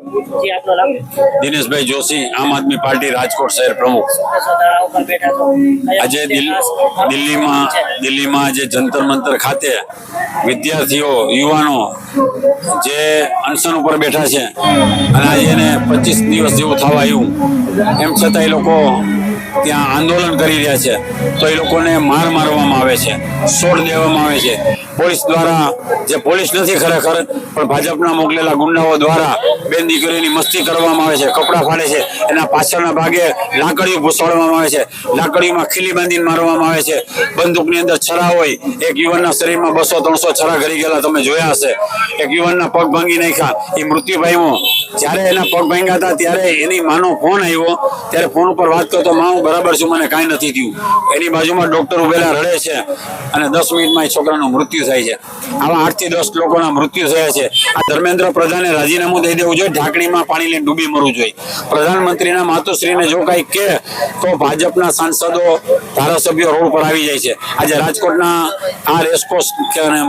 જી આપનો નામ દિનેશભાઈ જોશી, આમ આદમી પાર્ટી રાજકોટ શહેર પ્રમુખ। ધારા ઉપર બેઠા છો આજે દિલ્હીમાં આજે જંતર મંતર ખાતે વિદ્યાર્થીઓ યુવાનો જે અનશન ઉપર બેઠા છે અને આજે એને 25 દિવસ જેવું થવા આવ્યું, એમ છતાં એ લોકો ત્યાં આંદોલન કરી રહ્યા છે તો એ લોકોને મારવામાં આવે છે, છોડ દેવામાં આવે છે પોલીસ દ્વારા। જે પોલીસ નથી ખરેખર, પણ ભાજપના મોકલેલા ગુંડાઓ દ્વારા બેન દીકરીની મસ્તી કરવામાં આવે છે, કપડાં ફાડે છે, એના પાછળના ભાગે લાકડીઓ ઘુસાડવામાં આવે છે, લાકડીઓમાં ખીલી બાંધીને મારવામાં આવે છે, બંદૂકની અંદર છરા હોય। એક યુવાનના શરીરમાં 200-300 છરા ઘરી ગયેલા તમે જોયા હશે। એક યુવાનના પગ ભાંગી નાખ્યા, એ મૃત્યુ પામ્યો। જ્યારે એના પગ ભાંગ્યા હતા ત્યારે એની માનો ફોન આવ્યો, ત્યારે ફોન ઉપર વાત કરતો, માં હું બરાબર છું, મને કાંઈ નથી થયું। એની બાજુમાં ડોક્ટર ઉભેલા રડે છે અને 10 મિનિટમાં એ છોકરાનું મૃત્યુ થાય છે। આવા 8 થી 10 લોકોના મૃત્યુ થયા છે। આ ધર્મેન્દ્ર પ્રધાને રાજીનામું દઈ દેવું જોઈએ, ઢાંકણીમાં પાણી લઈને ડૂબી મરવું જોઈએ। પ્રધાનમંત્રીના માતુશ્રીને જો કાંઈ કહે તો ભાજપના સાંસદો ધારાસભ્યો રોડ પર આવી જાય છે। આજે રાજકોટના આ રેસકોર્સ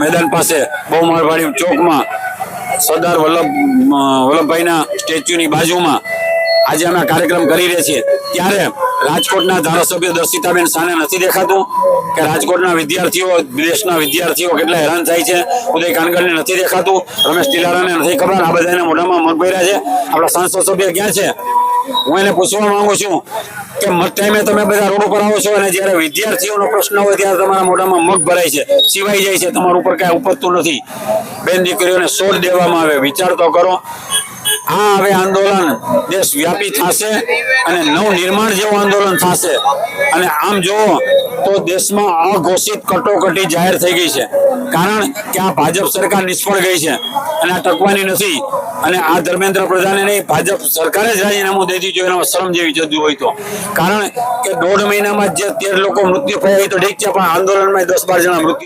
મેદાન પાસે બહુમાળવાડી ચોકમાં સરદાર વલ્લભભાઈના સ્ટેચ્યુની બાજુમાં આજે અમે કાર્યક્રમ કરી રહ્યા છીએ, ત્યારે રાજકોટના ધારાસભ્ય દર્શિતાબેન સાને નથી દેખાતું કે રાજકોટના વિદ્યાર્થીઓ, દેશના વિદ્યાર્થીઓ કેટલા હેરાન થાય છે? ઉદય કાનગરને નથી દેખાતું, રમેશ તિલારાને નથી ખબર? આ બધાના મોઢામાં મગ ભર્યા છે। આપણા સાંસદ સભ્ય ક્યાં છે? હું એને પૂછવા માંગુ છું કે મત ટાઈમે તમે બધા રોડ ઉપર આવો છો અને જ્યારે વિદ્યાર્થીઓનો પ્રશ્ન હોય ત્યારે તમારા મોઢામાં મગ ભરાય છે, સિવાય જાય છે, તમારા ઉપર કાંઈ ઉપજતું નથી। બેન દીકરીઓને છોડ દેવામાં આવે, વિચાર તો કરો। આ હવે આંદોલન દેશવ્યાપી થશે અને નવનિર્માણ જેવું આંદોલન થશે। અને આમ જુઓ તો દેશમાં અઘોષિત કટોકટી જાહેર થઈ ગઈ છે, કારણ કે આ ભાજપ સરકાર નિષ્ફળ ગઈ છે અને આ ટકવાની નથી। અને આ ધર્મેન્દ્ર પ્રધાને નહીં, ભાજપ સરકારે જ રાજીનામું દઈ દીધું, એનામાં શરમ જેવી જતું હોય તો। કારણ કે 1.5 મહિનામાં જે 13 લોકો મૃત્યુ થયા એ તો ઠીક છે, પણ આંદોલનમાં 10-12 જણા મૃત્યુ